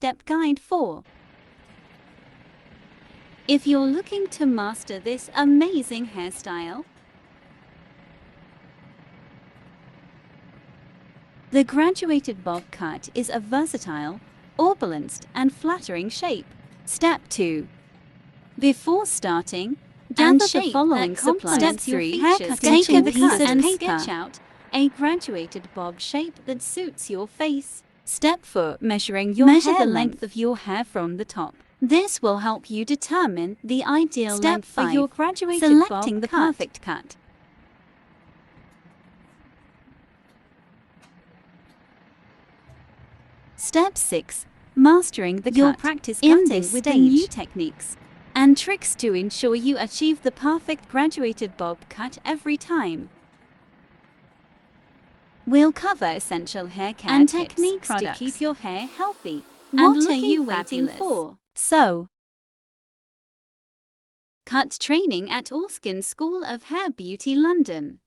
step-by-step guide for. If you're looking to master this amazing hairstyle, the graduated bob cut is a versatile, balanced, and flattering shape. Step 2. Before starting, gather the following supplies. Step 3. Haircut. Take a piece of paper and sketch out a graduated bob shape that suits your face. Step 4. Measuring your hair. Measure the length of your hair from the top. This will help you determine the ideal length for your graduated bob cut. Selecting the perfect cut. Step 6. Mastering the cut. You'll practice cutting with the new techniques and tricks to ensure you achieve the perfect graduated bob cut every time. We'll cover essential hair care and techniques to keep your hair healthy. What are you waiting for? So, cut training at Allskin School of Hair Beauty, London.